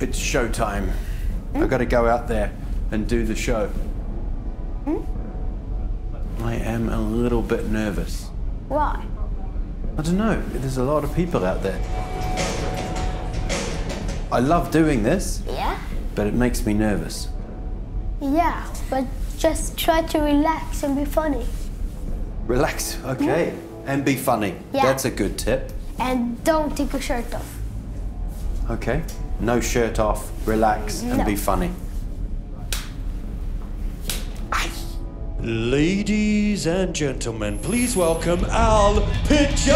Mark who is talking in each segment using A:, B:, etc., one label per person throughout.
A: It's showtime. I've got to go out there and do the show. I am a little bit nervous.
B: Why?
A: I don't know. There's a lot of people out there. I love doing this.
B: Yeah?
A: But it makes me nervous.
B: Yeah, but just try to relax and be funny.
A: Relax, okay. And be funny.
B: Yeah.
A: That's a good tip.
B: And don't take your shirt off.
A: Okay. No shirt off, relax, and be funny.
C: Ladies and gentlemen, please welcome Al Pitcher!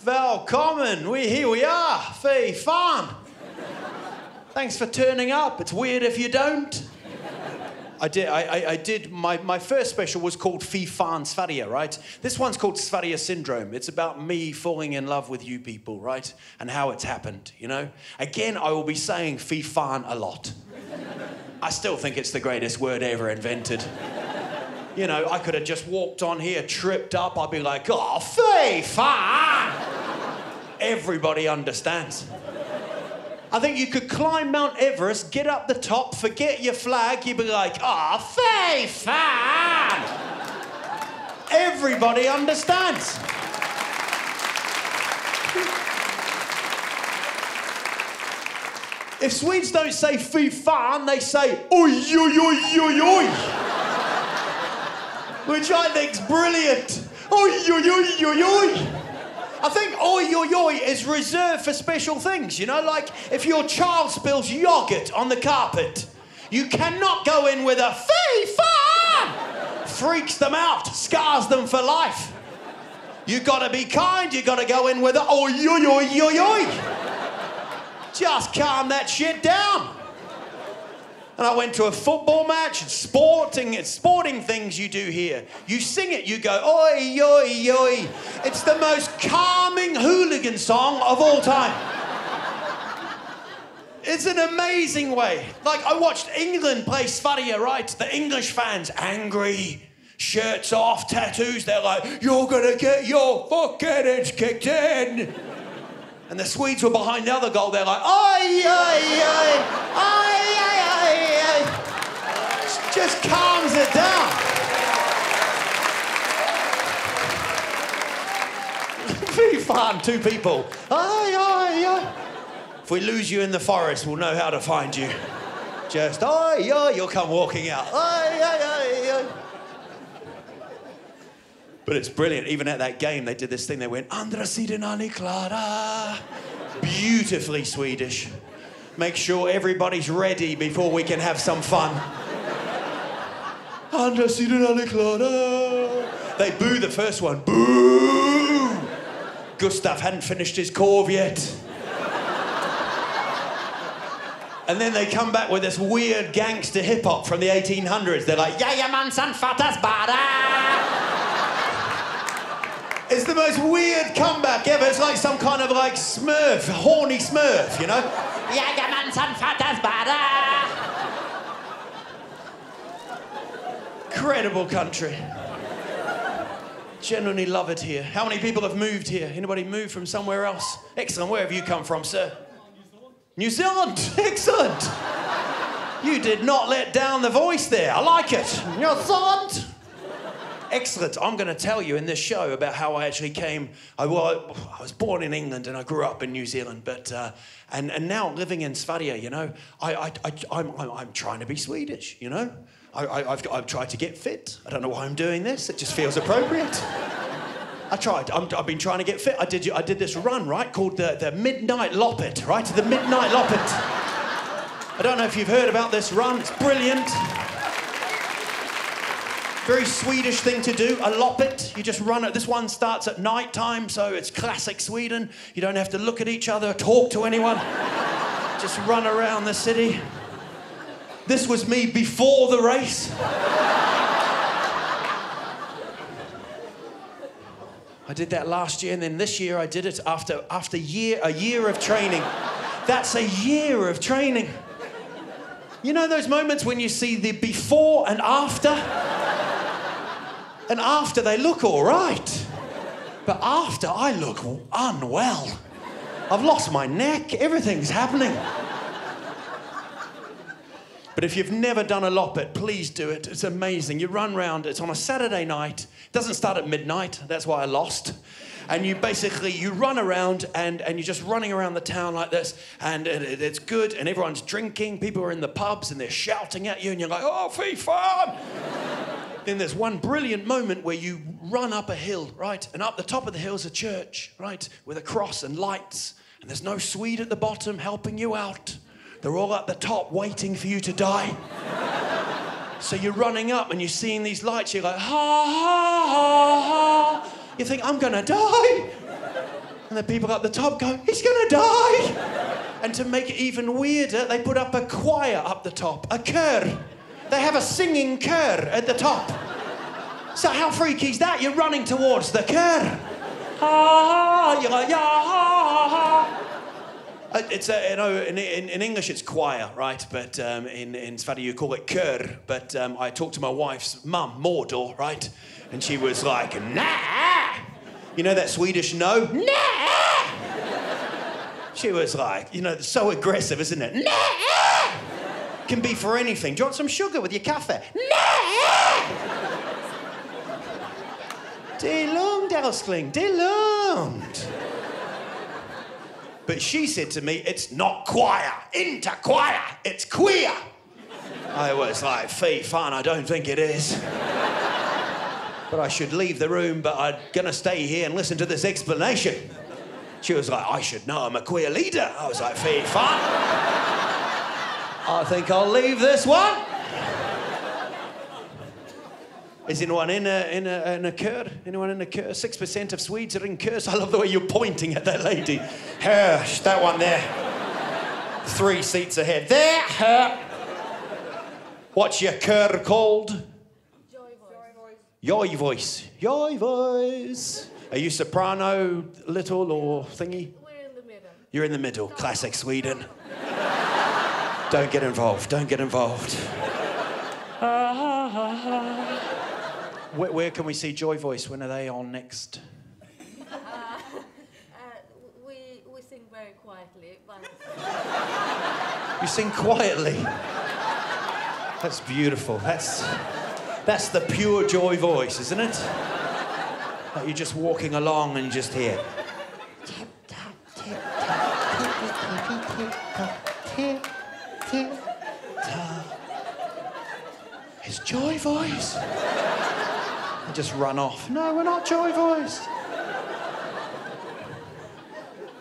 C: Välkommen! Here we are, fy fan! Thanks for turning up. It's weird if you don't. I did my first special was called Fy fan Sverige, right? This one's called Sverige Syndrome. It's about me falling in love with you people, right? And how it's happened, you know? Again, I will be saying fy fan a lot. I still think it's the greatest word ever invented. You know, I could have just walked on here, tripped up, I'd be like, oh, fy fan! Everybody understands. I think you could climb Mount Everest, get up the top, forget your flag, you'd be like, oh, fy fan! Everybody understands. If Swedes don't say fy fan, they say oi, oi, oi, oi, oi. Which I think's brilliant. Oi, oi, oi, oi, oi. I think oi, oi, oi is reserved for special things, you know? Like, if your child spills yogurt on the carpet, you cannot go in with a fy fan! Freaks them out, scars them for life. You gotta be kind, you gotta go in with a oi, oi, oi, oi, oi. Just calm that shit down. And I went to a football match, sporting things you do here. You sing it, you go, oi, oi, oi. It's the most calming hooligan song of all time. It's an amazing way. Like, I watched England play Sverige, right? The English fans, angry, shirts off, tattoos. They're like, you're gonna get your fucking heads kicked in. And the Swedes were behind the other goal. They're like, oi, oi, oi, oi, oi, oi. Just calms it down. Fy fan, two people. Oi, oi, oi. If we lose you in the forest, we'll know how to find you. Just, oi, oi, you'll come walking out. Oi, oi, oi, oi. But it's brilliant. Even at that game, they did this thing. They went, andra sidan är klara. Beautifully Swedish. Make sure everybody's ready before we can have some fun. Andra sidan är klara. They boo the first one. Boo! Gustav hadn't finished his korv yet. And then they come back with this weird gangster hip-hop from the 1800s. They're like, jajamensan, fattas bara! It's the most weird comeback ever. It's like some kind of like Smurf, horny Smurf, you know? Jajamensan, fattas bara! Incredible country. Genuinely love it here. How many people have moved here? Anybody moved from somewhere else? Excellent. Where have you come from, sir? New Zealand. Excellent. You did not let down the voice there. I like it. New Zealand. Excellent. I'm going to tell you in this show about how I actually came. I was born in England and I grew up in New Zealand, but and now living in Sverige, you know, I'm trying to be Swedish, you know. I've tried to get fit. I don't know why I'm doing this. It just feels appropriate. I've been trying to get fit. I did this run, right, called the Midnight Loppet, right? The Midnight Loppet. I don't know if you've heard about this run. It's brilliant. Very Swedish thing to do, a loppet. You just run it. This one starts at night time, so it's classic Sweden. You don't have to look at each other, talk to anyone. Just run around the city. This was me before the race. I did that last year, and then this year I did it after a year of training. That's a year of training. You know those moments when you see the before and after? And after they look all right. But after I look unwell. I've lost my neck, everything's happening. But if you've never done a loppet, please do it. It's amazing. You run round, it's on a Saturday night. It doesn't start at midnight, that's why I lost. And you run around and you're just running around the town like this, and it's good, and everyone's drinking, people are in the pubs and they're shouting at you, and you're like, oh, fy fan! Then there's one brilliant moment where you run up a hill, right? And up the top of the hill's a church, right? With a cross and lights, and there's no Swede at the bottom helping you out. They're all at the top waiting for you to die. So you're running up and you're seeing these lights, you're like, ha, ha, ha, ha. You think, I'm gonna die. And the people at the top go, he's gonna die. And to make it even weirder, they put up a choir up the top, a chör. They have a singing chör at the top. So how freaky is that? You're running towards the chör. Ha, ha, you're like, yeah, ha, ha, ha. It's in English it's choir, right? But in Sverige you call it kör. But I talked to my wife's mum, Mordor, right? And she was like, nah! You know that Swedish no? Nah! She was like, you know, so aggressive, isn't it? Nah! Can be for anything. Do you want some sugar with your kaffe? Nah! Det är lugnt, älskling. Det är lugnt. But she said to me, it's not choir, inte choir, it's queer. I was like, fy fan, I don't think it is. But I should leave the room, but I'm gonna stay here and listen to this explanation. She was like, I should know, I'm a queer leader. I was like, fy fan. I think I'll leave this one. Is anyone in a chör? Anyone in a chör? 6% of Swedes are in chörs. I love the way you're pointing at that lady. Her, that one there. 3 seats ahead. There, her. What's your chör called? Joy voice. Joy voice. Are you soprano, little, or thingy?
D: We're in the middle.
C: You're in the middle. Classic Sweden. Don't get involved. Don't get involved. Where can we see Joy Voice? When are they on next?
D: We sing very quietly, but...
C: You sing quietly? That's beautiful. That's the pure Joy Voice, isn't it? Like you're just walking along and you just hear... Tip, tap, tip, tap, tip, tip, tip, tap. It's Joy Voice. And just run off. No, we're not Joy Voice.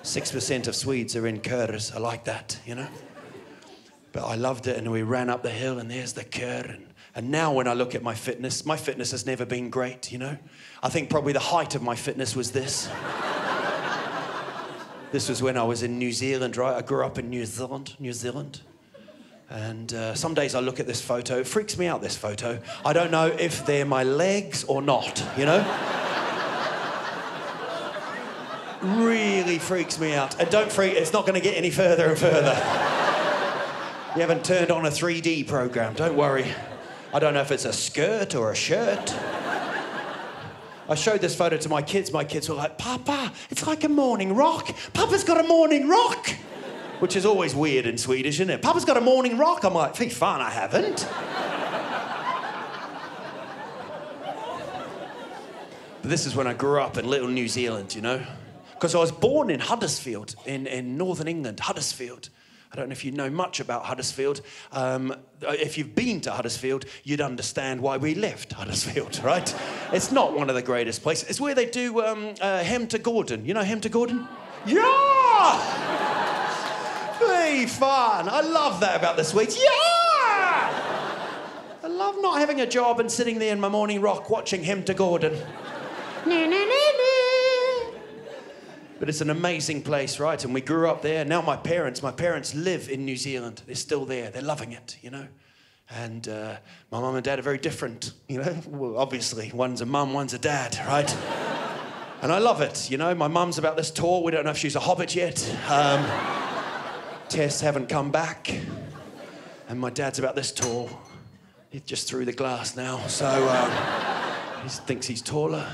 C: 6% of Swedes are in körs. I like that, you know. But I loved it, and we ran up the hill, and there's the kör. And now when I look at my fitness has never been great, you know. I think probably the height of my fitness was this. This was when I was in New Zealand, right? I grew up in New Zealand. And some days I look at this photo, it freaks me out, this photo. I don't know if they're my legs or not, you know? Really freaks me out. And don't freak, it's not going to get any further and further. You haven't turned on a 3D program, don't worry. I don't know if it's a skirt or a shirt. I showed this photo to my kids. My kids were like, Papa, it's like a morning rock. Papa's got a morning rock. Which is always weird in Swedish, isn't it? Papa's got a morning rock. I'm like, fy fan, I haven't. But this is when I grew up in little New Zealand, you know? Because I was born in Huddersfield, in northern England, Huddersfield. I don't know if you know much about Huddersfield. If you've been to Huddersfield, you'd understand why we left Huddersfield, right? It's not one of the greatest places. It's where they do Hem to Gordon. You know Hem to Gordon? Yeah! Fy fan! I love that about the Swedes. Yeah! I love not having a job and sitting there in my morning rock watching Him to Gordon. But it's an amazing place, right? And we grew up there. Now my parents live in New Zealand. They're still there. They're loving it, you know. And my mum and dad are very different, you know. Well, obviously, one's a mum, one's a dad, right? And I love it, you know. My mum's about this tour. We don't know if she's a hobbit yet. Tests haven't come back. And my dad's about this tall. He's just through the glass now, so he thinks he's taller.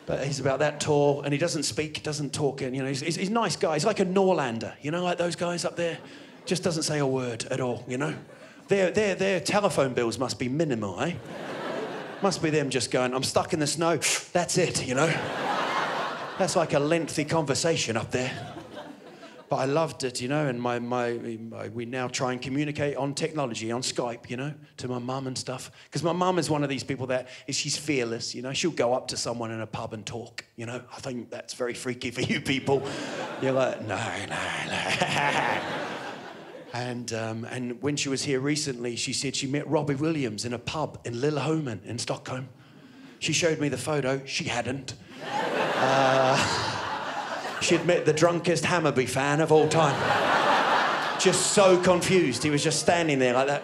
C: But he's about that tall, and he doesn't speak, doesn't talk, and you know, he's a nice guy. He's like a Norlander, you know, like those guys up there. Just doesn't say a word at all, you know. Their telephone bills must be minimal, eh? Must be them just going, I'm stuck in the snow, that's it, you know. That's like a lengthy conversation up there. But I loved it, you know, and we now try and communicate on technology, on Skype, you know, to my mum and stuff. Because my mum is one of these people she's fearless, you know. She'll go up to someone in a pub and talk, you know. I think that's very freaky for you people. You're like, no. And when she was here recently, she said she met Robbie Williams in a pub in Lilleholmen in Stockholm. She showed me the photo. She hadn't. She'd met the drunkest Hammarby fan of all time. Just so confused. He was just standing there like that.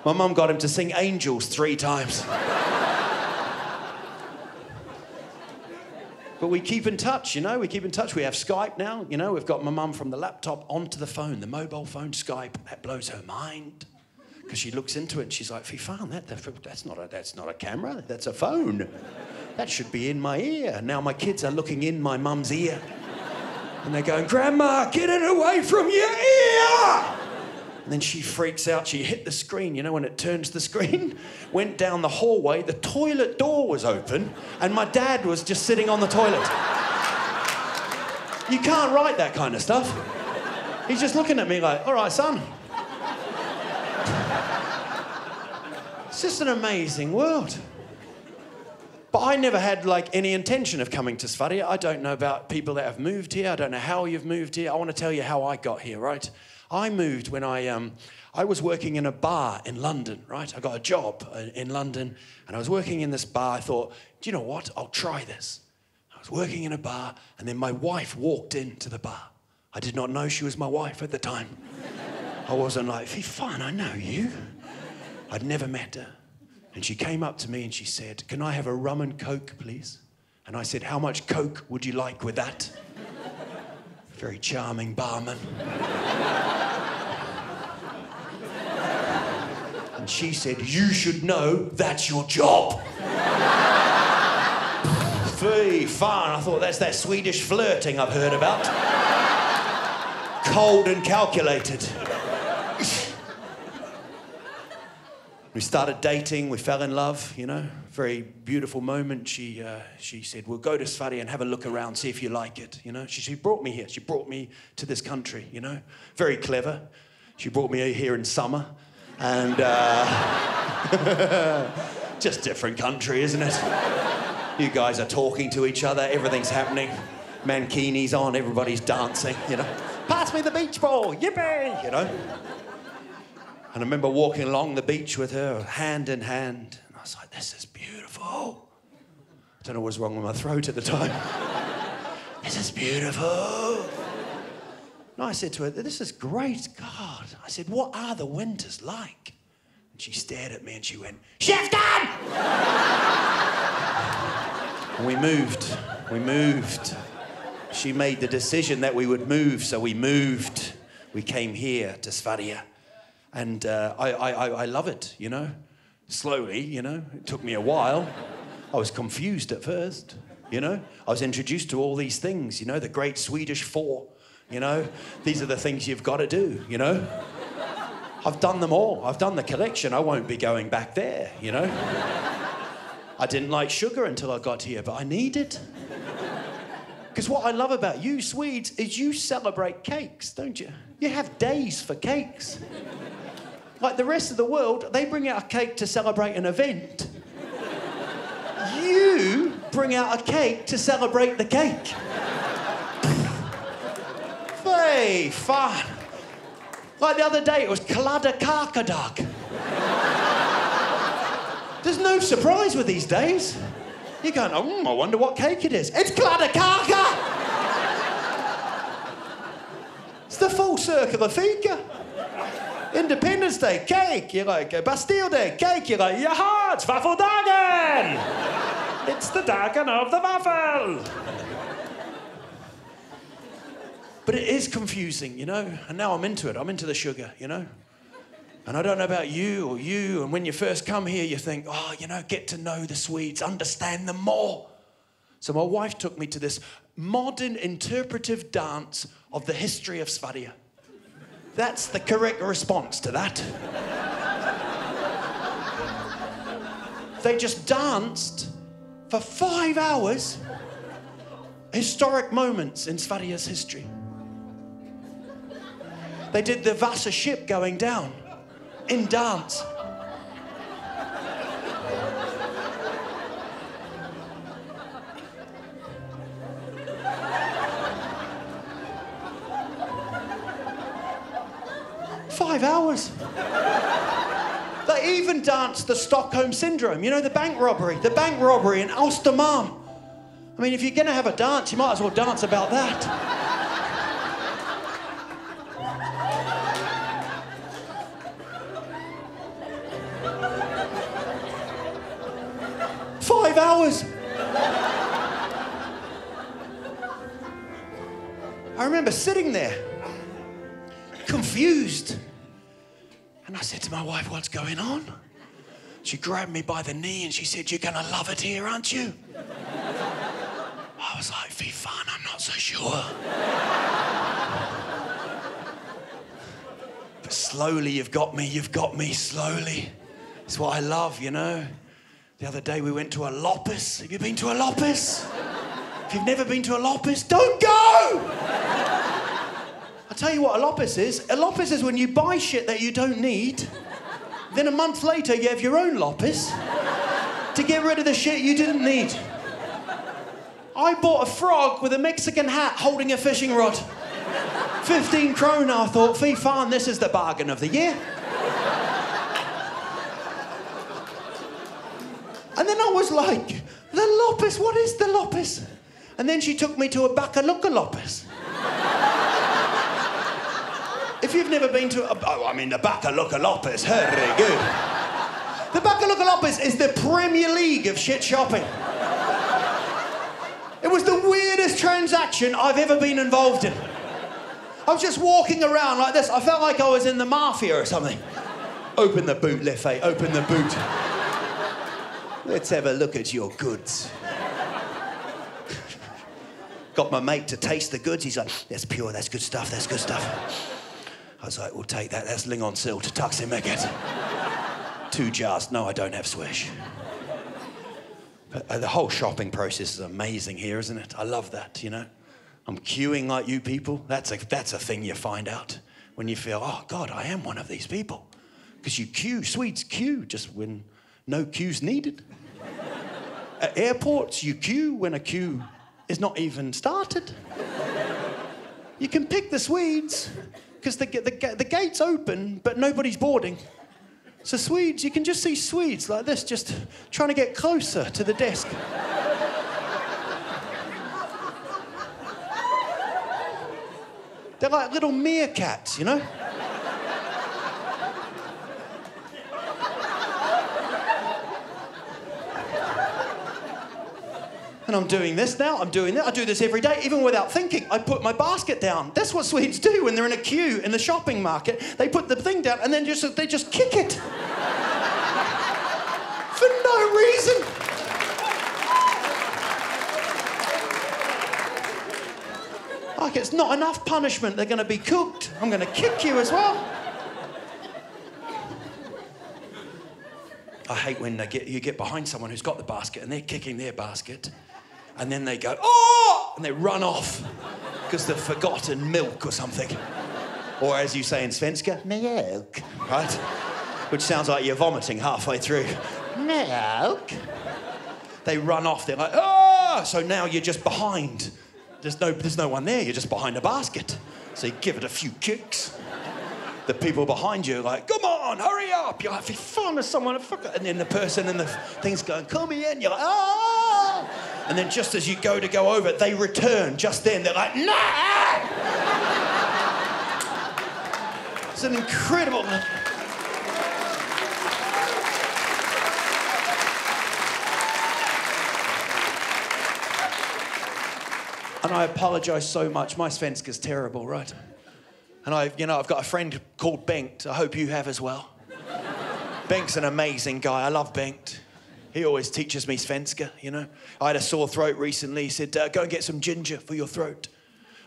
C: My mum got him to sing Angels 3 times. But we keep in touch, you know, we keep in touch. We have Skype now, you know. We've got my mum from the laptop onto the phone, the mobile phone, Skype. That blows her mind. Because she looks into it and she's like, Fifan, that's not a camera, that's a phone. That should be in my ear. Now my kids are looking in my mum's ear. And they're going, Grandma, get it away from your ear! And then she freaks out. She hit the screen, you know, when it turns the screen. Went down the hallway. The toilet door was open. And my dad was just sitting on the toilet. You can't write that kind of stuff. He's just looking at me like, all right, son. It's just an amazing world. But I never had, like, any intention of coming to Sverige. I don't know about people that have moved here. I don't know how you've moved here. I want to tell you how I got here, right? I moved when I was working in a bar in London, right? I got a job in London, and I was working in this bar. I thought, do you know what? I'll try this. I was working in a bar, and then my wife walked into the bar. I did not know she was my wife at the time. I wasn't like, Fifan, I know you. I'd never met her. And she came up to me and she said, can I have a rum and coke, please? And I said, how much coke would you like with that? Very charming barman. And she said, you should know that's your job. Fy fan, I thought that's that Swedish flirting I've heard about. Cold and calculated. We started dating, we fell in love, you know. Very beautiful moment. She said, we'll go to Sverige and have a look around, see if you like it, you know. She brought me here. She brought me to this country, you know. Very clever. She brought me here in summer. And just different country, isn't it? You guys are talking to each other, everything's happening. Mankinis on, everybody's dancing, you know. Pass me the beach ball, yippee, you know. And I remember walking along the beach with her, hand in hand. And I was like, this is beautiful. I don't know what was wrong with my throat at the time. This is beautiful. And I said to her, this is great, God. I said, what are the winters like? And she stared at me and she went, Shefton! And we moved. She made the decision that we would move, so we moved. We came here to Sverige. And I love it, you know. Slowly, you know. It took me a while. I was confused at first, you know. I was introduced to all these things, you know. The great Swedish four, you know. These are the things you've got to do, you know. I've done them all. I've done the collection. I won't be going back there, you know. I didn't like sugar until I got here, but I need it. Because what I love about you Swedes is you celebrate cakes, don't you? You have days for cakes. Like the rest of the world, they bring out a cake to celebrate an event. You bring out a cake to celebrate the cake. Fy fan. Like the other day, it was kladda kakadag. There's no surprise with these days. You're going, I wonder what cake it is. It's kladda kaka! It's the full circle of Fika. Independence Day, cake. You're like, Bastille Day, cake. You're like, jaha, it's Waffeldagen! It's the dagen of the waffle. But it is confusing, you know? And now I'm into it. I'm into the sugar, you know? And I don't know about you or you, and when you first come here, you think, oh, you know, get to know the Swedes, understand them more. So my wife took me to this modern interpretive dance of the history of Sverige. That's the correct response to that. They just danced for 5 hours, historic moments in Sverige's history. They did the Vasa ship going down in dance. Five hours. They even danced the Stockholm Syndrome, you know, the bank robbery in Amsterdam. I mean, if you're gonna have a dance, you might as well dance about that. 5 hours. I remember sitting there, confused. And I said to my wife, what's going on? She grabbed me by the knee and she said, you're gonna love it here, aren't you? I was like, fy fan, I'm not so sure. But slowly you've got me slowly. It's what I love, you know? The other day we went to a Lopez. Have you been to a Lopez? If you've never been to a Lopez, don't go! I'll tell you what a Lopez is. A Lopez is when you buy shit that you don't need, then a month later you have your own Lopez to get rid of the shit you didn't need. I bought a frog with a Mexican hat holding a fishing rod. 15 krona, I thought, fy fan, this is the bargain of the year. And then I was like, the Lopez, what is the Lopez? And then she took me to a Bakaluka Lopez. If you've never been to the Bakaluka Lopez, herregud. The Bakaluka Lopez is the Premier League of shit shopping. It was the weirdest transaction I've ever been involved in. I was just walking around like this. I felt like I was in the mafia or something. Open the boot, Leffe, open the boot. Let's have a look at your goods. Got my mate to taste the goods. He's like, that's pure, that's good stuff, that's good stuff. I was like, we'll take that, that's Lingon Silt, Taxi-Mecket. 2 jars, no, I don't have Swish. But the whole shopping process is amazing here, isn't it? I love that, you know? I'm queuing like you people. That's a thing you find out when you feel, oh, God, I am one of these people. Because you queue, Swedes queue just when no queue's needed. At airports, you queue when a queue is not even started. You can pick the Swedes because the gate's open, but nobody's boarding. So Swedes, you can just see Swedes like this, just trying to get closer to the desk. They're like little meerkats, you know? And I'm doing this now, I'm doing that. I do this every day, even without thinking. I put my basket down. That's what Swedes do when they're in a queue in the shopping market. They put the thing down and then they just kick it. For no reason. Like it's not enough punishment. They're going to be cooked. I'm going to kick you as well. I hate when you get behind someone who's got the basket and they're kicking their basket. And then they go, oh! And they run off because they've forgotten milk or something. Or as you say in Svenska, milk, right? Which sounds like you're vomiting halfway through. Milk. They run off, they're like, oh! So now you're just behind. There's no one there, you're just behind a basket. So you give it a few kicks. the people behind you are like, come on, hurry up. You're like, fy fan, there's someone, and then the person in the thing's going, come in. You're like, ah. And then just as you go over, they return just then. They're like, nah. It's an incredible... And I apologise so much. My svensk is terrible, right? And I've got a friend called Bengt. I hope you have as well. Bengt's an amazing guy. I love Bengt. He always teaches me svenska, you know. I had a sore throat recently. He said, go and get some ginger for your throat.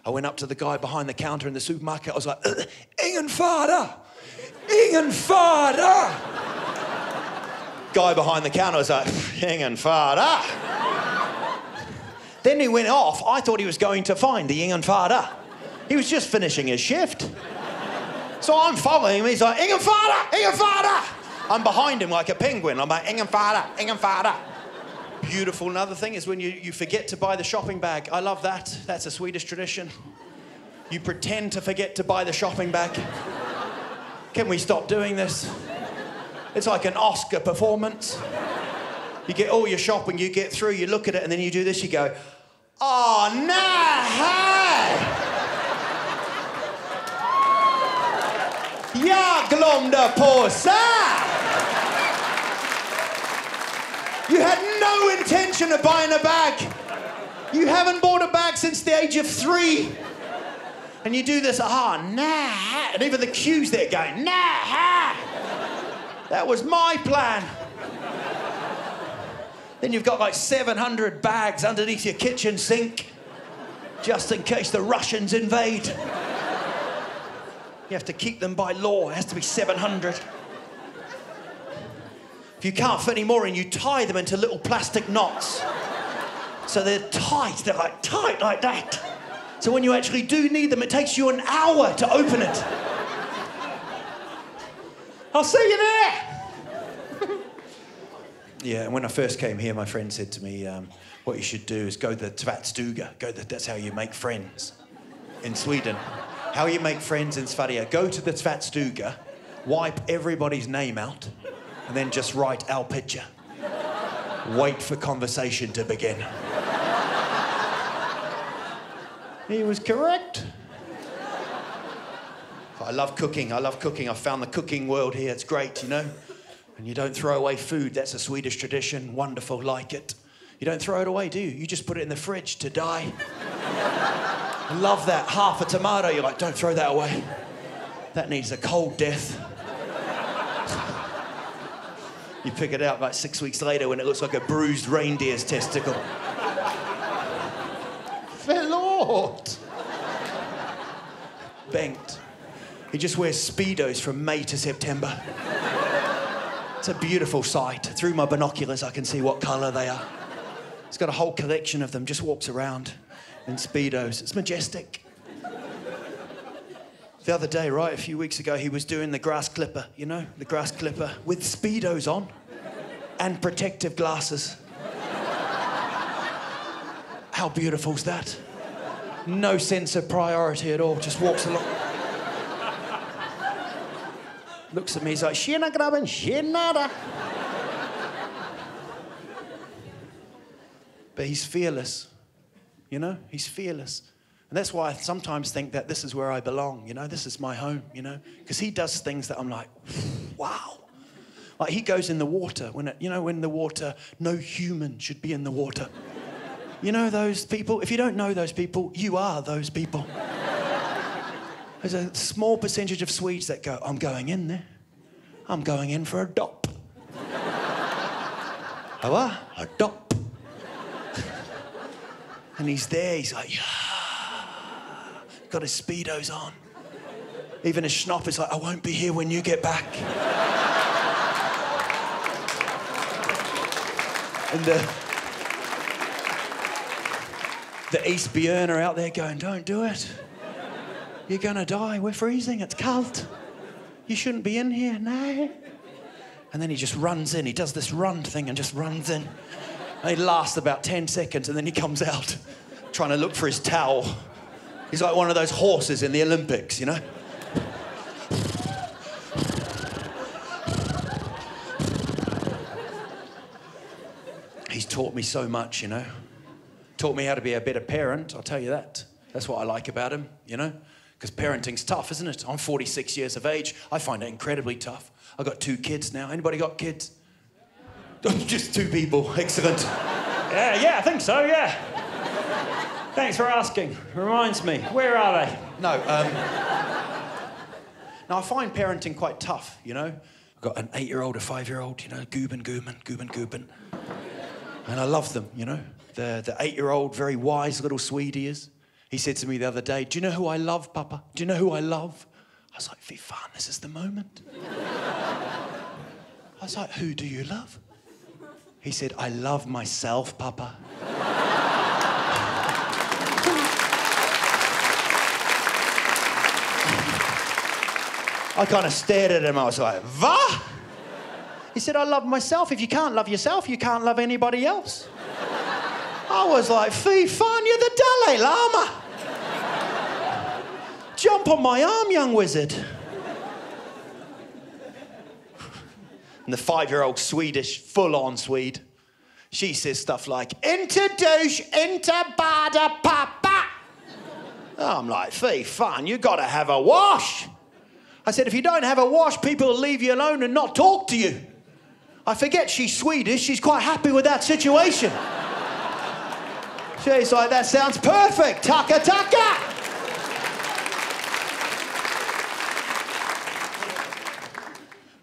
C: I went up to the guy behind the counter in the supermarket. I was like, ingen fara! Ingen fara! Guy behind the counter was like, ingen fara! Then he went off. I thought he was going to find the ingen fara. He was just finishing his shift. So I'm following him. He's like, ingen fara! Ingen fara! I'm behind him like a penguin. I'm like, ingen fara! Ingen fara! Beautiful. Another thing is when you forget to buy the shopping bag. I love that. That's a Swedish tradition. You pretend to forget to buy the shopping bag. Can we stop doing this? It's like an Oscar performance. You get all your shopping, you get through, you look at it, and then you do this, you go, oh, nej! Jag glömde påse! You had no intention of buying a bag. You haven't bought a bag since the age of 3. And you do this, nah. And even the cue's there going, nah. That was my plan. Then you've got like 700 bags underneath your kitchen sink, just in case the Russians invade. You have to keep them by law. It has to be 700. If you can't fit any more in, you tie them into little plastic knots. So they're tight. They're like tight like that. So when you actually do need them, it takes you an hour to open it. I'll see you there. Yeah, and when I first came here, my friend said to me, what you should do is go to the tvättstuga. That's how you make friends in Sweden. How you make friends in Sverige. Go to the tvättstuga, wipe everybody's name out, and then just write Al Pitcher. Wait for conversation to begin. He was correct. I love cooking. I found the cooking world here. It's great, you know. And you don't throw away food. That's a Swedish tradition. Wonderful, like it. You don't throw it away, do you? You just put it in the fridge to die. I love that. Half a tomato, you're like, don't throw that away. That needs a cold death. You pick it out like 6 weeks later when it looks like a bruised reindeer's testicle. Förlåt! Bengt. He just wears Speedos from May to September. It's a beautiful sight. Through my binoculars, I can see what colour they are. He's got a whole collection of them, just walks around in Speedos. It's majestic. The other day, right, a few weeks ago, he was doing the grass clipper, you know, the grass clipper with Speedos on and protective glasses. How beautiful's that? No sense of priority at all, just walks along. Looks at me, he's like, tjena grabben, tjena. But he's fearless, you know? He's fearless. And that's why I sometimes think that this is where I belong, you know? This is my home, you know? Because he does things that I'm like, wow. Like he goes in the water, when the water, no human should be in the water. You know those people? If you don't know those people, you are those people. There's a small percentage of Swedes that go, I'm going in there. I'm going in for a dop. A dop. And he's there, he's like, yeah. Got his Speedos on. Even his schnopp is like, I won't be here when you get back. And the isbjörn are out there going, don't do it. You're gonna die, we're freezing, it's cold. You shouldn't be in here, no. And then he just runs in, he does this run thing and just runs in. And he lasts about 10 seconds and then he comes out trying to look for his towel. He's like one of those horses in the Olympics, you know? taught me so much, you know. Taught me how to be a better parent, I'll tell you that. That's what I like about him, you know. Because parenting's tough, isn't it? I'm 46 years of age. I find it incredibly tough. I've got 2 kids now. Anybody got kids? Just 2 people. Excellent. Yeah, I think so, yeah. Thanks for asking. Reminds me. Where are they? No, now, I find parenting quite tough, you know. I've got an 8-year-old, a 5-year-old, you know, Gooben. And I love them, you know. The 8-year-old, very wise little Swede he is. He said to me the other day, do you know who I love, Papa? Do you know who I love? I was like, fy fan, this is the moment. I was like, who do you love? He said, I love myself, Papa. I kind of stared at him. I was like, what? He said, I love myself. If you can't love yourself, you can't love anybody else. I was like, fy fan, you're the Dalai Lama. Jump on my arm, young wizard. And the 5-year-old Swedish, full-on Swede, she says stuff like, inte douche, inte bada papa. I'm like, fy fan, you gotta have a wash. I said, if you don't have a wash, people will leave you alone and not talk to you. I forget she's Swedish. She's quite happy with that situation. She's like, that sounds perfect. Taka, taka.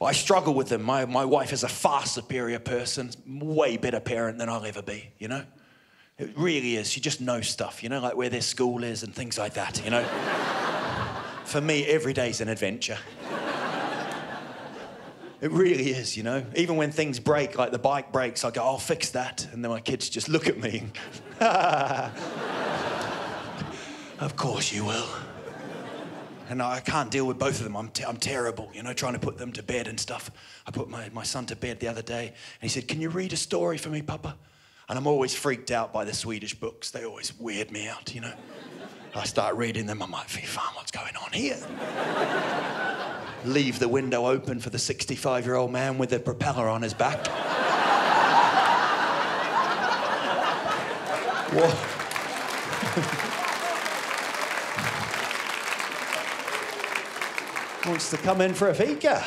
C: Well, I struggle with them. My wife is a far superior person, way better parent than I'll ever be, you know? It really is. She just knows stuff, you know, like where their school is and things like that, you know? For me, every day's an adventure. It really is, you know? Even when things break, like the bike breaks, I go, I'll fix that. And then my kids just look at me and of course you will. And I can't deal with both of them. I'm terrible, you know, trying to put them to bed and stuff. I put my son to bed the other day, and he said, can you read a story for me, Papa? And I'm always freaked out by the Swedish books. They always weird me out, you know? I start reading them, I'm like, fy fan, what's going on here? Leave the window open for the 65-year-old man with the propeller on his back. What? Wants to come in for a fika.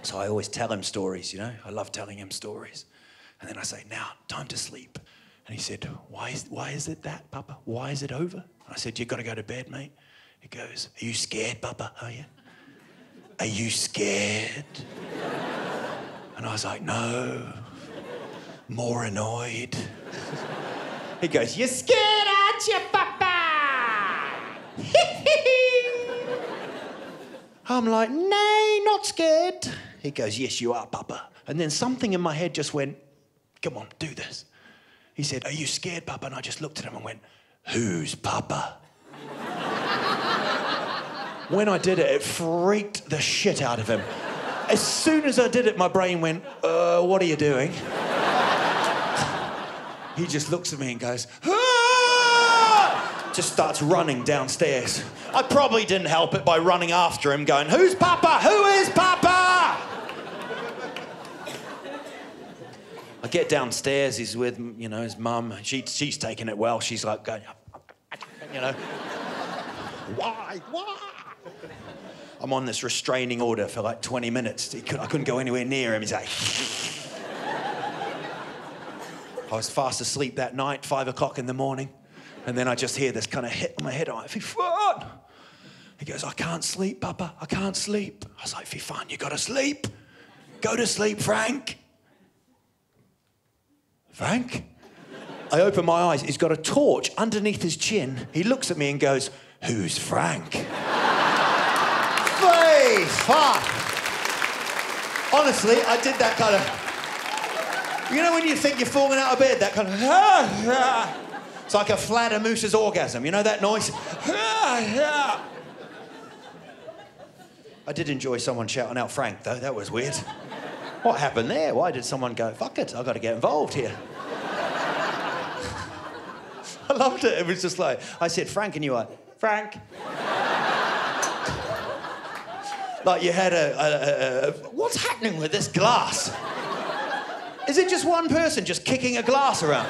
C: So I always tell him stories, you know? I love telling him stories. And then I say, now, time to sleep. And he said, why is it that, Papa? Why is it over? I said, you've got to go to bed, mate. He goes, are you scared, Papa? Are you? Are you scared? And I was like, no. More annoyed. He goes, you're scared, aren't you, Papa? I'm like, nay, not scared. He goes, yes, you are, Papa. And then something in my head just went, come on, do this. He said, are you scared, Papa? And I just looked at him and went, who's Papa? When I did it, it freaked the shit out of him. As soon as I did it, my brain went, what are you doing? He just looks at me and goes, ah! Just starts running downstairs. I probably didn't help it by running after him, going, who's Papa? Who is Papa? I get downstairs, he's with, you know, his mum. She's taking it well. She's like going, you know, why? I'm on this restraining order for like 20 minutes. I couldn't go anywhere near him. He's like... I was fast asleep that night, 5 o'clock in the morning. And then I just hear this kind of hit on my head. I'm like, Fifan. He goes, I can't sleep, Papa. I can't sleep. I was like, Fifan, you got to sleep. Go to sleep, Frank. Frank? I open my eyes. He's got a torch underneath his chin. He looks at me and goes, who's Frank? Fifan. Honestly, I did that kind of... You know when you think you're falling out of bed, that kind of... It's like a fladdermouse's orgasm. You know that noise? I did enjoy someone shouting out Frank, though. That was weird. What happened there? Why did someone go, fuck it, I've got to get involved here? I loved it. It was just like, I said Frank and you were, Frank. Like you had what's happening with this glass? Is it just one person just kicking a glass around?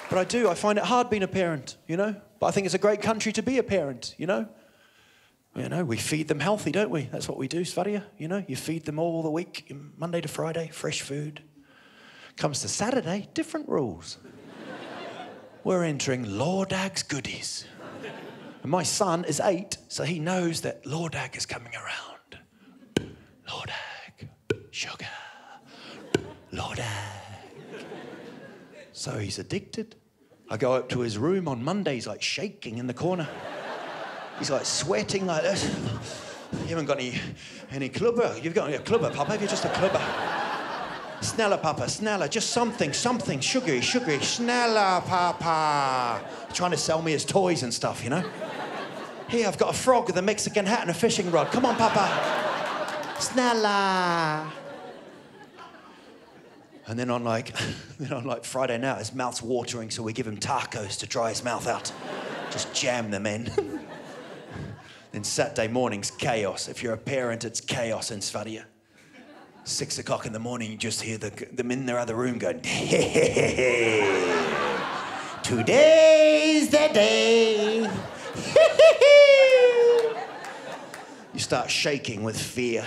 C: But I find it hard being a parent, you know? But I think it's a great country to be a parent, you know? You know, we feed them healthy, don't we? That's what we do, Sverige, you know? You feed them all the week, Monday to Friday, fresh food. Comes to Saturday, different rules. We're entering Lordag's goodies. And my son is 8, so he knows that Lordag is coming around. Lordag, sugar, Lordag. So he's addicted. I go up to his room on Monday, he's like shaking in the corner. He's like sweating like this. You haven't got any clubber? You've got a clubber, Papa? Have you just a clubber? Sneller, Papa, sneller. Just something, sugary. Sneller, Papa. Trying to sell me his toys and stuff, you know? Here, I've got a frog with a Mexican hat and a fishing rod. Come on, Papa. Sneller. And then on like Friday night, his mouth's watering, so we give him tacos to dry his mouth out. Just jam them in. Then Saturday morning's chaos. If you're a parent, it's chaos in Sverige. 6 o'clock in the morning, you just hear them in their other room going, today's the day. You start shaking with fear.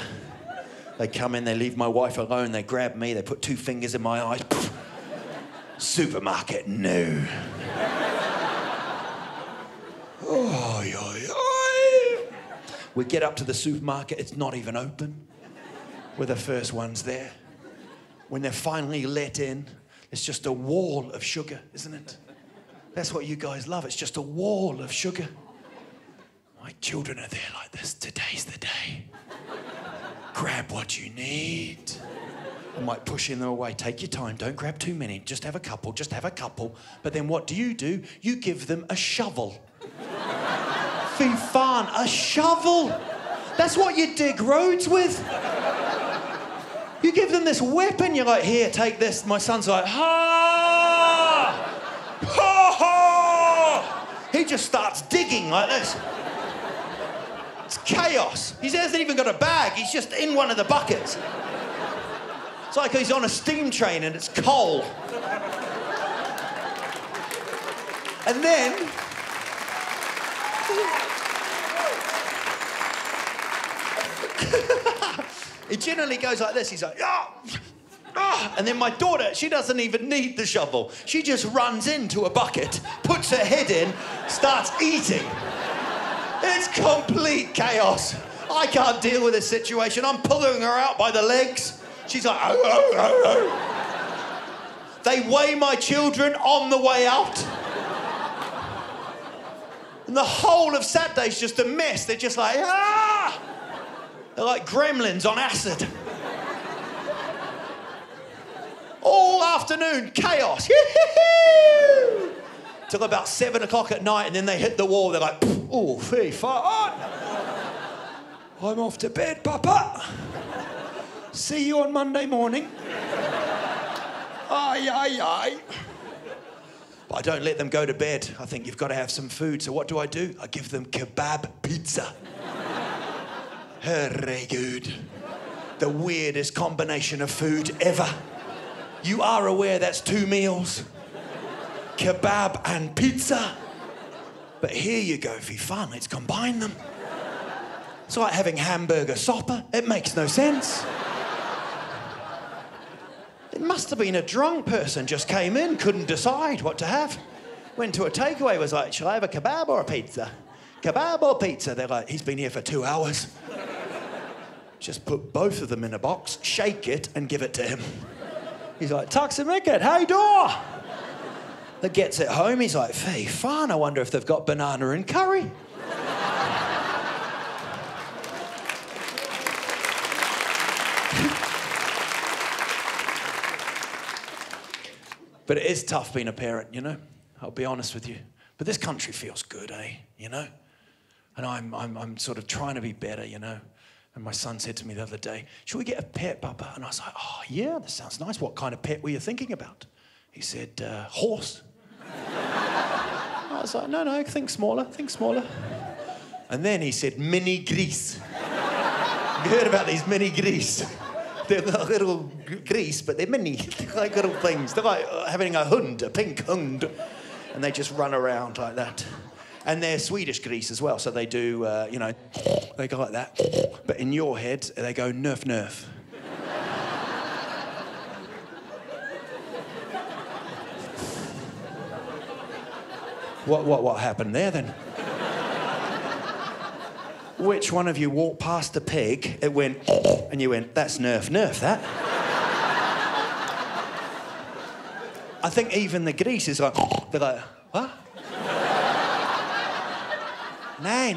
C: They come in, they leave my wife alone, they grab me, they put 2 fingers in my eyes. Supermarket, no. We get up to the supermarket, it's not even open. We're the first ones there. When they're finally let in, it's just a wall of sugar, isn't it? That's what you guys love, it's just a wall of sugar. My children are there like this, today's the day. Grab what you need. I might push them away. Take your time. Don't grab too many. Just have a couple. Just have a couple. But then what do? You give them a shovel. Fy fan, a shovel. That's what you dig roads with. You give them this weapon. You're like, here, take this. My son's like, ha! Ha ha! He just starts digging like this. It's chaos. He hasn't even got a bag. He's just in one of the buckets. It's like he's on a steam train and it's coal. And then... it generally goes like this. He's like, ah! Ah! And then my daughter, she doesn't even need the shovel. She just runs into a bucket, puts her head in, starts eating. It's complete chaos. I can't deal with this situation. I'm pulling her out by the legs. She's like, oh, oh, oh, oh. They weigh my children on the way out. And the whole of Saturday's just a mess. They're just like, ah! They're like gremlins on acid. All afternoon, chaos. Till about 7 o'clock at night, and then they hit the wall. They're like, oh, fy fan. I'm off to bed, Papa. See you on Monday morning. Aye, aye, aye. But I don't let them go to bed. I think you've got to have some food. So what do? I give them kebab pizza. Herregud. The weirdest combination of food ever. You are aware that's 2 meals. Kebab and pizza. But here you go, fy fan, let's combine them. It's like having hamburger supper. It makes no sense. It must have been a drunk person just came in, couldn't decide what to have. Went to a takeaway, was like, shall I have a kebab or a pizza? Kebab or pizza? They're like, he's been here for 2 hours. Just put both of them in a box, shake it, and give it to him. He's like, tack så mycket, hej då! That gets it home, he's like, fy fan, I wonder if they've got banana and curry. But it is tough being a parent, you know? I'll be honest with you. But this country feels good, eh? You know? And I'm sort of trying to be better, you know? And my son said to me the other day, should we get a pet, Papa? And I was like, oh, yeah, that sounds nice. What kind of pet were you thinking about? He said, horse. I was like, no, think smaller, think smaller. And then he said, mini gris. You heard about these mini gris? They're like little gris, but they're mini, like little things. They're like having a hund, a pink hund. And they just run around like that. And they're Swedish gris as well, so they do, you know, they go like that. But in your head, they go nerf, nerf. What happened there then? Which one of you walked past the pig, it went, and you went, that's nerf, nerf, that. I think even the gris is like, they're like, what? Nay.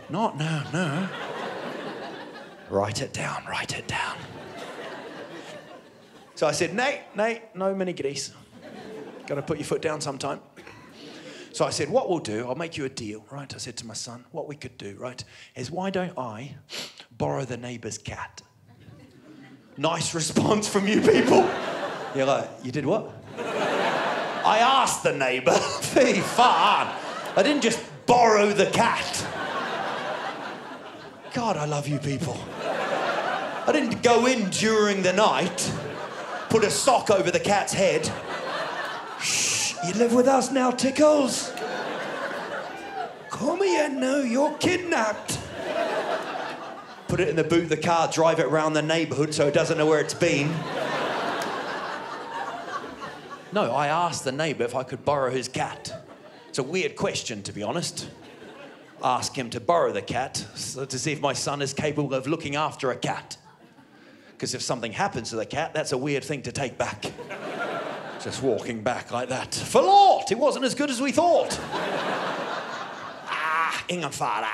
C: Not, no. Write it down. So I said, nay, no mini gris. Got to put your foot down sometime. So I said, what we'll do, I'll make you a deal, right? I said to my son, what we could do, right, is why don't I borrow the neighbour's cat? Nice response from you people. You're like, you did what? I asked the neighbour. Fy fan. I didn't just borrow the cat. God, I love you people. I didn't go in during the night, put a sock over the cat's head. Shh, you live with us now, Tickles. Come here, no, you're kidnapped. Put it in the boot of the car, drive it around the neighbourhood so it doesn't know where it's been. No, I asked the neighbour if I could borrow his cat. It's a weird question, to be honest. Ask him to borrow the cat to see if my son is capable of looking after a cat. Because if something happens to the cat, that's a weird thing to take back. Just walking back like that. Förlåt! It wasn't as good as we thought. Ingen fara.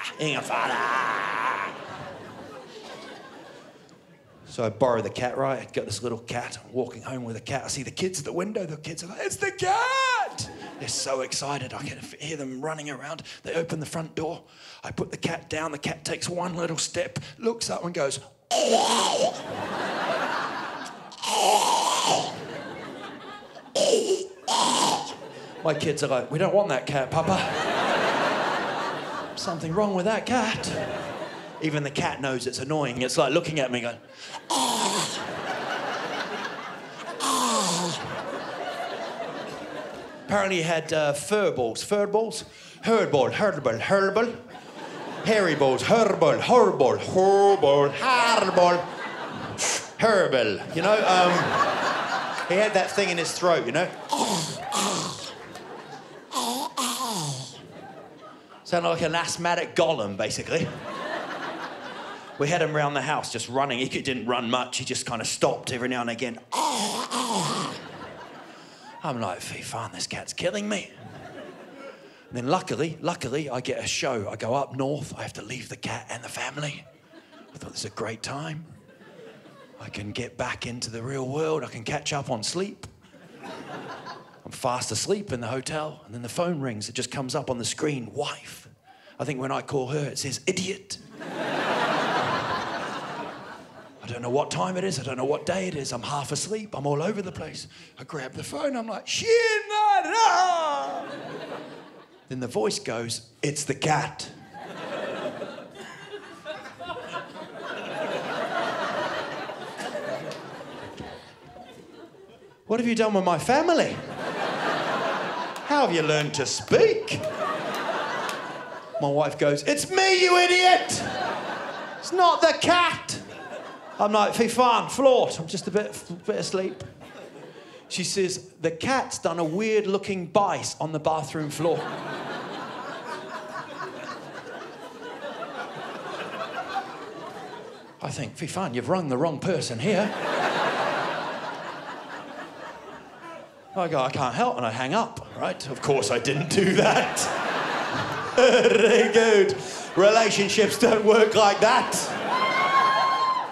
C: So I borrow the cat, right? I got this little cat. I'm walking home with a cat. I see the kids at the window. The kids are like, it's the cat! They're so excited. I can hear them running around. They open the front door. I put the cat down. The cat takes one little step, looks up and goes, My kids are like, we don't want that cat, Papa. Something wrong with that cat. Even the cat knows it's annoying. It's like looking at me going, Apparently he had fur balls. Herdball, hairy balls, horrible, you know, he had that thing in his throat, you know. Sounded like an asthmatic golem, basically. We had him around the house just running. He didn't run much. He just kind of stopped every now and again. I'm like, fy fan, this cat's killing me. And then luckily, I get a show. I go up north. I have to leave the cat and the family. I thought this is a great time. I can get back into the real world. I can catch up on sleep. I'm fast asleep in the hotel, and then the phone rings. It just comes up on the screen, wife. I think when I call her, it says, idiot. I don't know what time it is. I don't know what day it is. I'm half asleep. I'm all over the place. I grab the phone. I'm like, Shinara! Then the voice goes, it's the cat. What have you done with my family? How have you learned to speak? My wife goes, it's me, you idiot! It's not the cat! I'm like, fy fan, förlåt. I'm just a bit asleep. She says, the cat's done a weird-looking bite on the bathroom floor. I think, fy fan, you've rung the wrong person here. I go, I can't help, and I hang up, right? Of course I didn't do that. Very good. Relationships don't work like that.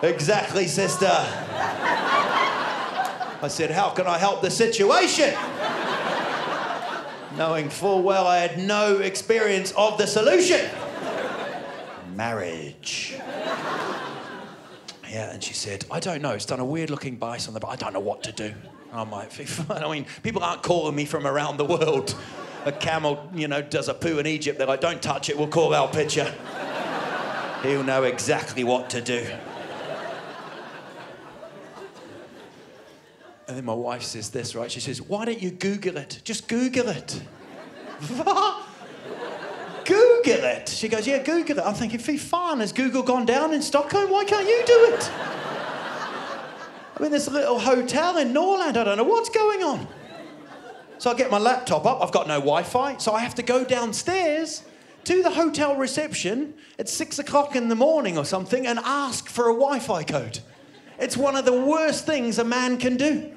C: Exactly, sister. I said, how can I help the situation? Knowing full well I had no experience of the solution. Marriage. Yeah, and she said, I don't know, it's done a weird-looking bite on the... I don't know what to do. I'm like, I mean, people aren't calling me from around the world. a camel, you know, does a poo in Egypt, they're like, don't touch it, we'll call Al Pitcher. He'll know exactly what to do. And then my wife says this, right? She says, why don't you Google it? Just Google it. What? Google it? She goes, yeah, Google it. I'm thinking, fy fan, has Google gone down in Stockholm? Why can't you do it? I'm in this little hotel in Norrland. I don't know what's going on. So I get my laptop up. I've got no Wi-Fi. So I have to go downstairs to the hotel reception at 6 o'clock in the morning or something and ask for a Wi-Fi code. It's one of the worst things a man can do.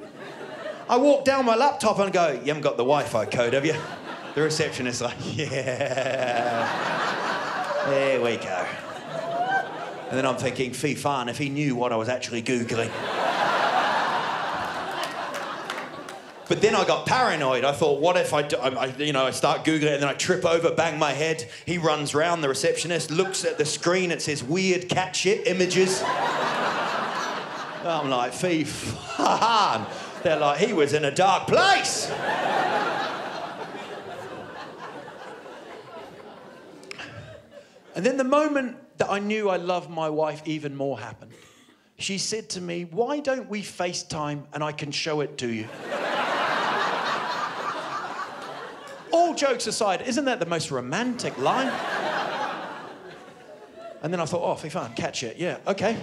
C: I walk down my laptop and go, you haven't got the Wi-Fi code, have you? The receptionist's like, yeah. There we go. And then I'm thinking, fy fan, if he knew what I was actually Googling. But then I got paranoid. I thought, what if I start Googling and then I trip over, bang my head. He runs round, the receptionist, looks at the screen, it says weird cat shit images. I'm like, fy fan. They're like, he was in a dark place. And then the moment that I knew I loved my wife even more happened. She said to me, why don't we FaceTime and I can show it to you? All jokes aside, isn't that the most romantic line? And then I thought, oh, fy fan, catch it, yeah, okay.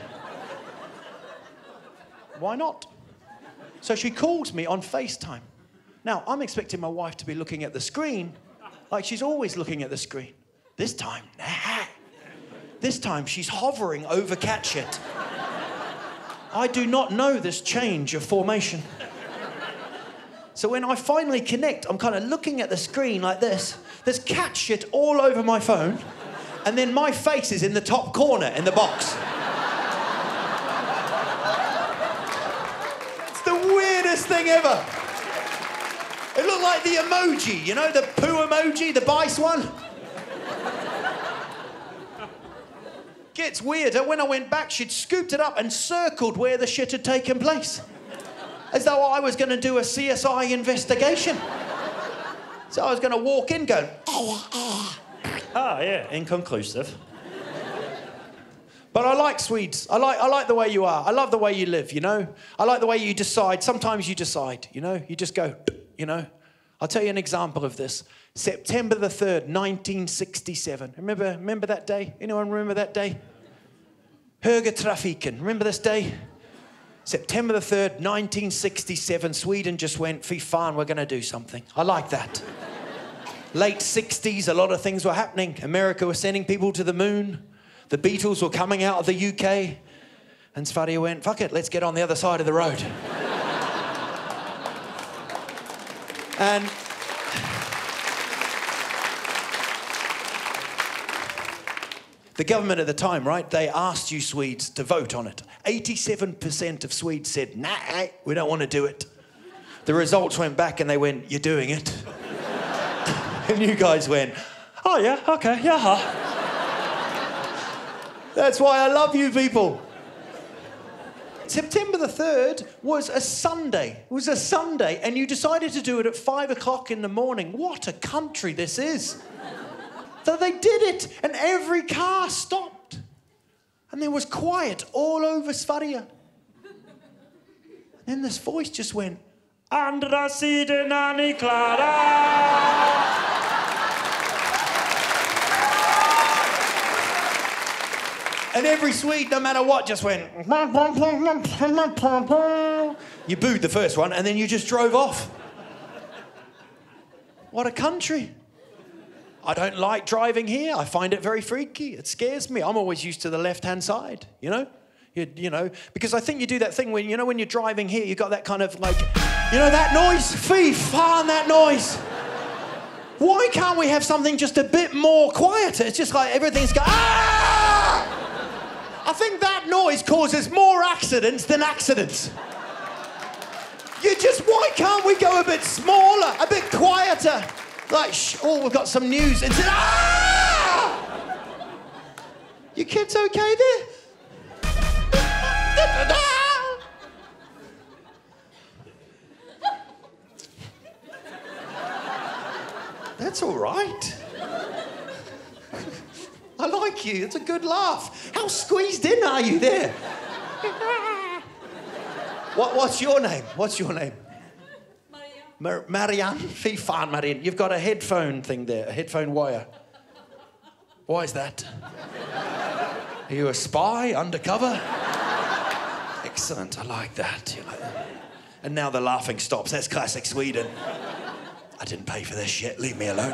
C: Why not? So she calls me on FaceTime. Now, I'm expecting my wife to be looking at the screen like she's always looking at the screen. This time, nah. This time, she's hovering over cat shit. I do not know this change of formation. So when I finally connect, I'm kind of looking at the screen like this. There's cat shit all over my phone, and then my face is in the top corner in the box. It's the weirdest thing ever. It looked like the emoji, you know, the poo emoji, the bice one. Gets weirder. When I went back, she'd scooped it up and circled where the shit had taken place. As though I was going to do a CSI investigation. So I was going to walk in going, ah, yeah, inconclusive. But I like Swedes. I like the way you are. I love the way you live, you know? I like the way you decide. Sometimes you decide, you know? You just go, you know? I'll tell you an example of this. September the 3rd, 1967. Remember that day? Anyone remember that day? Högertrafiken. Remember this day? September the 3rd, 1967. Sweden just went, fy fan, we're going to do something. I like that. Late 60s, a lot of things were happening. America was sending people to the moon. The Beatles were coming out of the UK. And Sverige went, fuck it, let's get on the other side of the road. And the government at the time, right, they asked you Swedes to vote on it. 87% of Swedes said, nah, we don't want to do it. The results went back and they went, you're doing it. And you guys went, oh yeah, okay, yeah. That's why I love you people. September the 3rd was a Sunday. It was a Sunday, and you decided to do it at 5 o'clock in the morning. What a country this is. So they did it, and every car stopped. And there was quiet all over Sverige. And then this voice just went, Andra sidan är ni klara. And every Swede, no matter what, just went... You booed the first one, and then you just drove off. What a country. I don't like driving here. I find it very freaky. It scares me. I'm always used to the left-hand side, you know? You know, because I think you do that thing when, you know, when you're driving here, you got that kind of like, you know, that noise? Fy fan, that noise. Why can't we have something just a bit more quieter? It's just like everything's going, ah! I think that noise causes more accidents than accidents. Why can't we go a bit smaller, a bit quieter? Like, oh, we've got some news. And ah! Your kids okay there? That's all right. I like you. It's a good laugh. How squeezed in are you there? What's your name? What's your name? Marianne. Fy fan, Marianne. You've got a headphone thing there, a headphone wire. Why is that? Are you a spy, undercover? Excellent, I like that. And now the laughing stops. That's classic Sweden. I didn't pay for this shit. Leave me alone.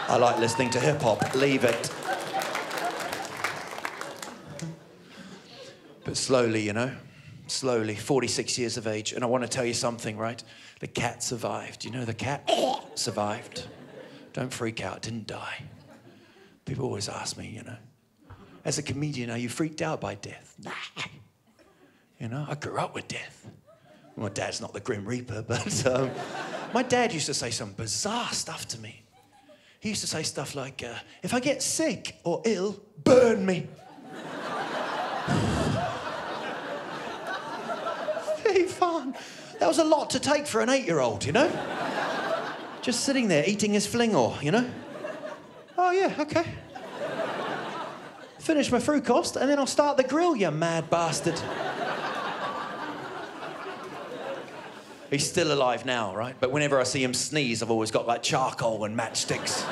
C: I like listening to hip-hop. Leave it. But slowly, you know, slowly, 46 years of age. And I want to tell you something, right? The cat survived. You know, the cat survived. Don't freak out, didn't die. People always ask me, you know, as a comedian, are you freaked out by death? Nah. You know, I grew up with death. My dad's not the Grim Reaper, but my dad used to say some bizarre stuff to me. He used to say stuff like, if I get sick or ill, burn me. Very fun. That was a lot to take for an 8-year-old, you know? Just sitting there eating his flingor, you know? Oh, yeah, okay. Finish my fruit cost and then I'll start the grill, you mad bastard. He's still alive now, right? But whenever I see him sneeze, I've always got like charcoal and matchsticks.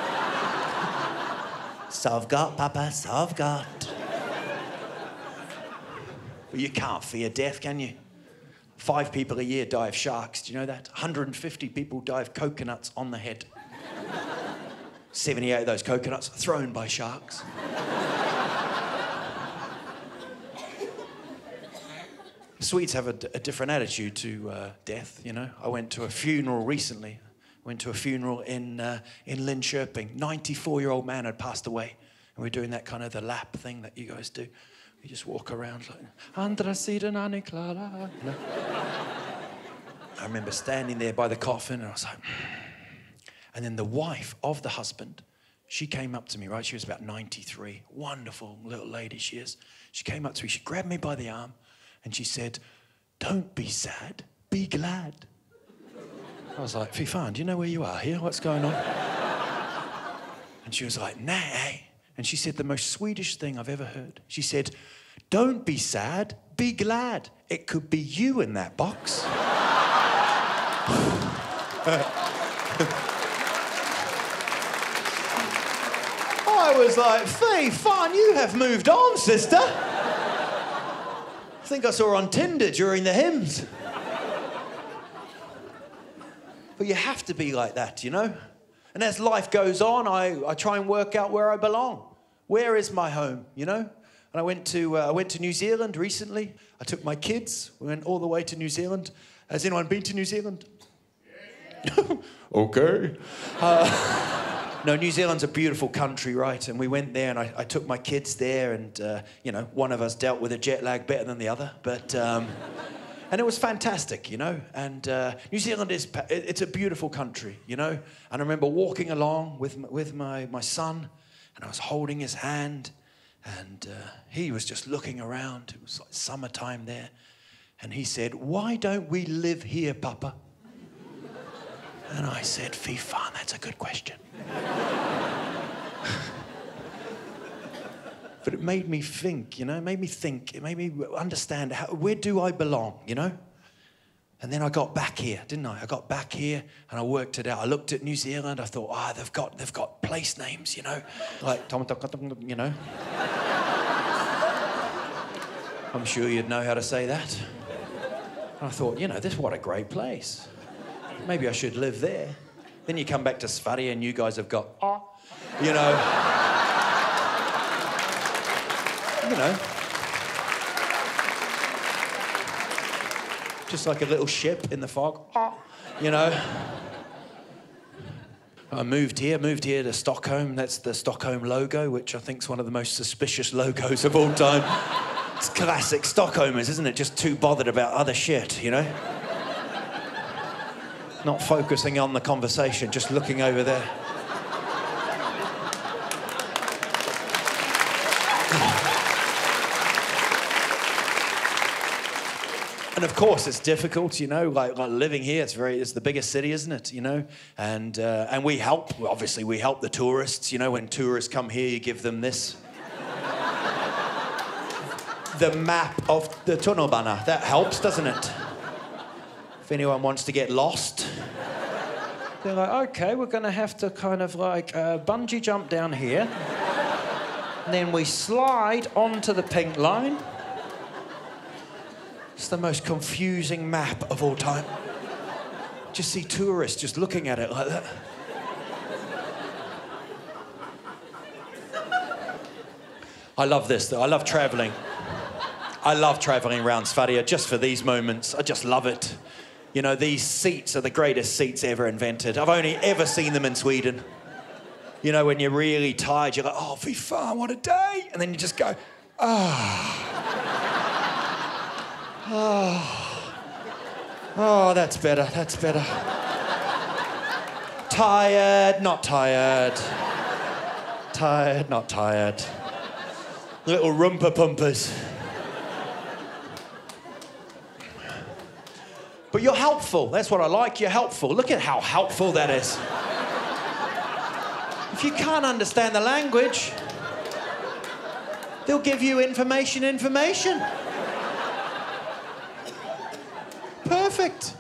C: So I've got, Papa, so I've got. But you can't fear death, can you? 5 people a year die of sharks, do you know that? 150 people die of coconuts on the head. 78 of those coconuts thrown by sharks. Swedes have a different attitude to death, you know. I went to a funeral recently. Went to a funeral in Linköping. 94-year-old man had passed away. And we're doing that kind of the lap thing that you guys do. You just walk around like, Andra sidan Annie Clara. You know? I remember standing there by the coffin and I was like, and then the wife of the husband, she came up to me, right? She was about 93. Wonderful little lady she is. She came up to me, she grabbed me by the arm and she said, don't be sad, be glad. I was like, Fifan, do you know where you are here? What's going on? And she was like, nah. And she said the most Swedish thing I've ever heard. She said, don't be sad, be glad. It could be you in that box. I was like, Fifan, you have moved on, sister. I think I saw her on Tinder during the hymns. But you have to be like that, you know? And as life goes on, I try and work out where I belong. Where is my home, you know? And I went to New Zealand recently. I took my kids. We went all the way to New Zealand. Has anyone been to New Zealand? Yes. Okay. No, New Zealand's a beautiful country, right? And we went there, and I took my kids there, and you know, one of us dealt with a jet lag better than the other, but and it was fantastic, you know. And New Zealand it's a beautiful country, you know. And I remember walking along with my son, and I was holding his hand, and he was just looking around. It was like summertime there, and he said, "Why don't we live here, Papa?" And I said, Fifan, that's a good question. But it made me think, you know, it made me understand, where do I belong, you know? And then I got back here, didn't I? I got back here and I worked it out. I looked at New Zealand, I thought, they've got place names, you know? Like, you know? I'm sure you'd know how to say that. And I thought, you know, what a great place. Maybe I should live there. Then you come back to Sverige and you guys have got, you know. You know. Just like a little ship in the fog, you know. I moved here to Stockholm. That's the Stockholm logo, which I think is one of the most suspicious logos of all time. It's classic Stockholmers, isn't it? Just too bothered about other shit, you know. Not focusing on the conversation, just looking over there. And of course, it's difficult, you know, like living here. It's the biggest city, isn't it? You know, and we help. Obviously, we help the tourists. You know, when tourists come here, you give them this, the map of the tunnelbana. That helps, doesn't it? If anyone wants to get lost, they're like, okay, we're going to have to kind of like bungee jump down here, and then we slide onto the pink line. It's the most confusing map of all time. Just see tourists just looking at it like that. I love this, though. I love travelling. I love travelling around Sverige just for these moments. I just love it. You know, these seats are the greatest seats ever invented. I've only ever seen them in Sweden. You know, when you're really tired, you're like, oh, fy fan, what a day. And then you just go, oh, that's better, that's better. Tired, not tired. Tired, not tired. Little rumpa pumpers. But you're helpful, that's what I like, you're helpful. Look at how helpful that is. If you can't understand the language, they'll give you information. Perfect.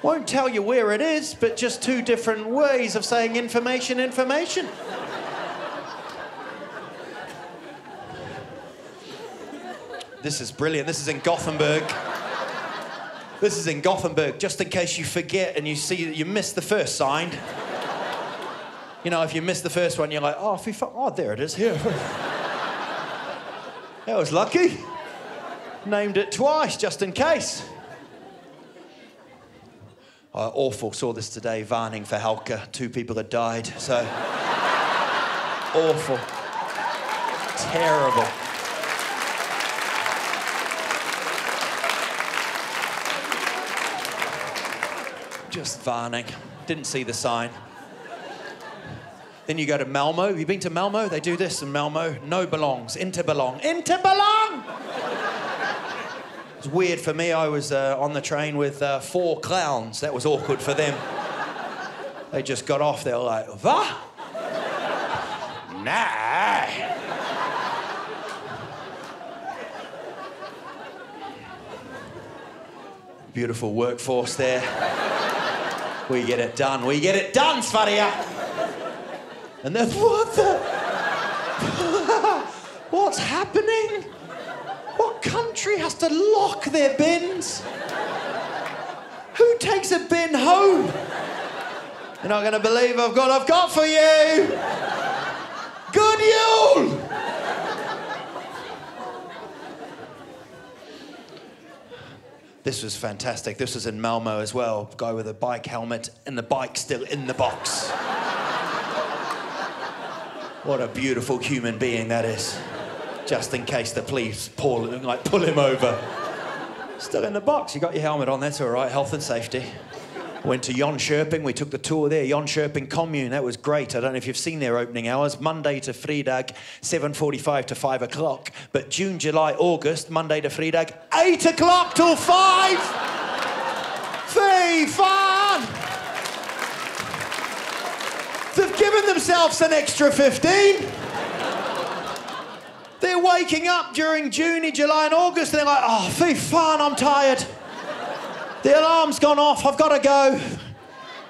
C: Won't tell you where it is, but just two different ways of saying information. This is brilliant. This is in Gothenburg. This is in Gothenburg, just in case you forget and you see that you missed the first sign. You know, if you missed the first one, you're like, oh, there it is, here. That was lucky. Named it twice, just in case. Awful. Saw this today, varning for Helka. 2 people had died, so... awful. Terrible. Just varning. Didn't see the sign. Then you go to Malmo. Have you been to Malmo? They do this in Malmo. No belongs. Inte belong. Inte belong! It was weird for me. I was on the train with 4 clowns. That was awkward for them. They just got off. They were like, va? Nah. Beautiful workforce there. We get it done. We get it done, Sverige. And then, what the? What's happening? What country has to lock their bins? Who takes a bin home? You're not going to believe I've got for you. Good Yule! This was fantastic. This was in Malmo as well. Guy with a bike helmet and the bike still in the box. What a beautiful human being that is. Just in case the police pull him over. Still in the box. You got your helmet on, that's all right. Health and safety. Went to Jönköping. We took the tour there. Jönköping commune. That was great. I don't know if you've seen their opening hours. Monday to Fridag, 7:45 to 5 o'clock. But June, July, August, Monday to Fridag, 8 o'clock till 5. Fy fan! They've given themselves an extra 15. They're waking up during June, July and August and they're like, oh, fy fan, I'm tired. The alarm's gone off, I've got to go.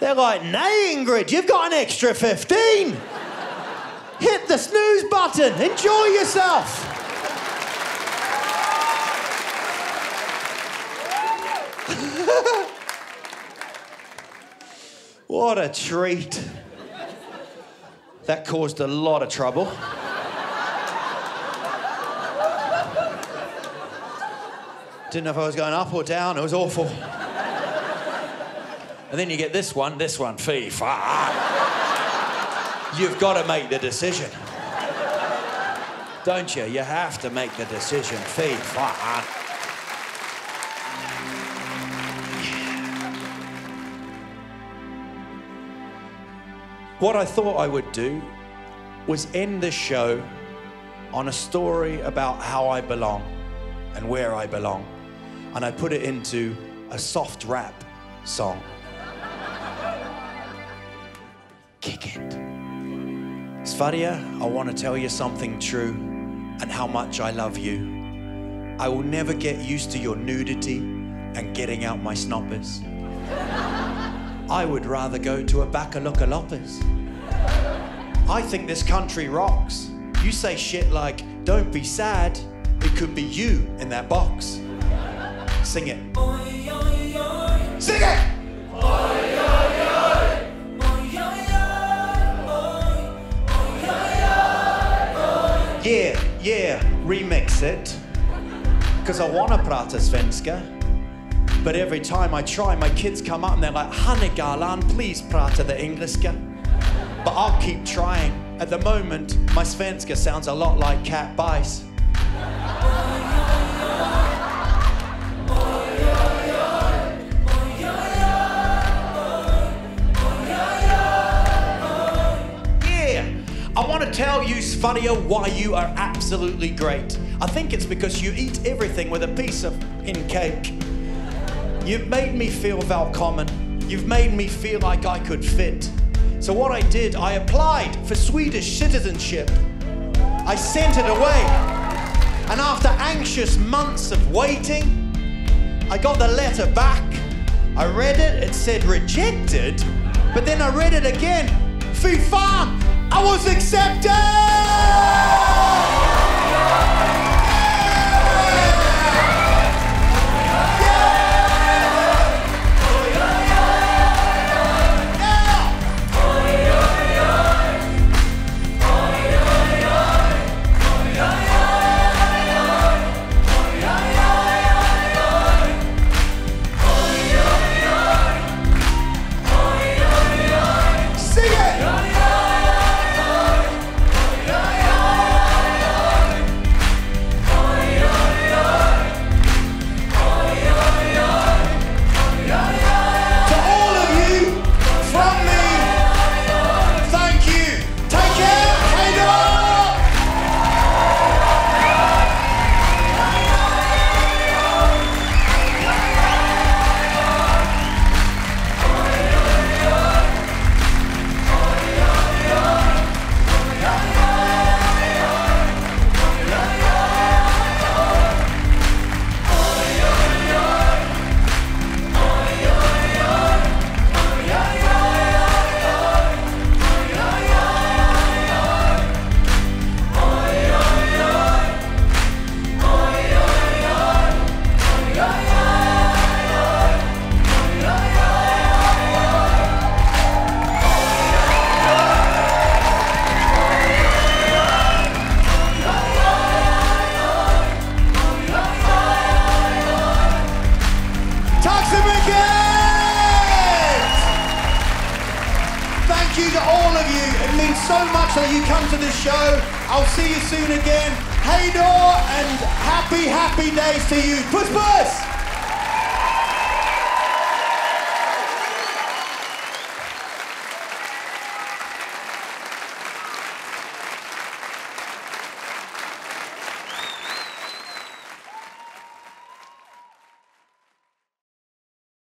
C: They're like, nay, Ingrid, you've got an extra 15. Hit the snooze button, enjoy yourself. What a treat. That caused a lot of trouble. Didn't know if I was going up or down, it was awful. And then you get this one, fy fan. You've got to make the decision. Don't you? You have to make the decision, fy fan. What I thought I would do was end the show on a story about how I belong and where I belong. and I put it into a soft rap song. Kick it. Sverige, I want to tell you something true and how much I love you. I will never get used to your nudity and getting out my snoppers. I would rather go to a Bacalocaloppers. I think this country rocks. You say shit like, don't be sad. It could be you in that box. Sing it. Sing it! Yeah, remix it. Because I want to prata svenska. But every time I try, my kids come up and they're like, Honeygalan, please prata the engelska. But I'll keep trying. At the moment, my svenska sounds a lot like cat bice. I want to tell you, Sverige, why you are absolutely great. I think it's because you eat everything with a piece of cake. You've made me feel välkommen. You've made me feel like I could fit. So what I did, I applied for Swedish citizenship. I sent it away. And after anxious months of waiting, I got the letter back. I read it, it said rejected, but then I read it again. Fy fan! I was accepted! Thank you to all of you. It means so much that you come to this show. I'll see you soon again. Hey door and happy days to you. Puss puss!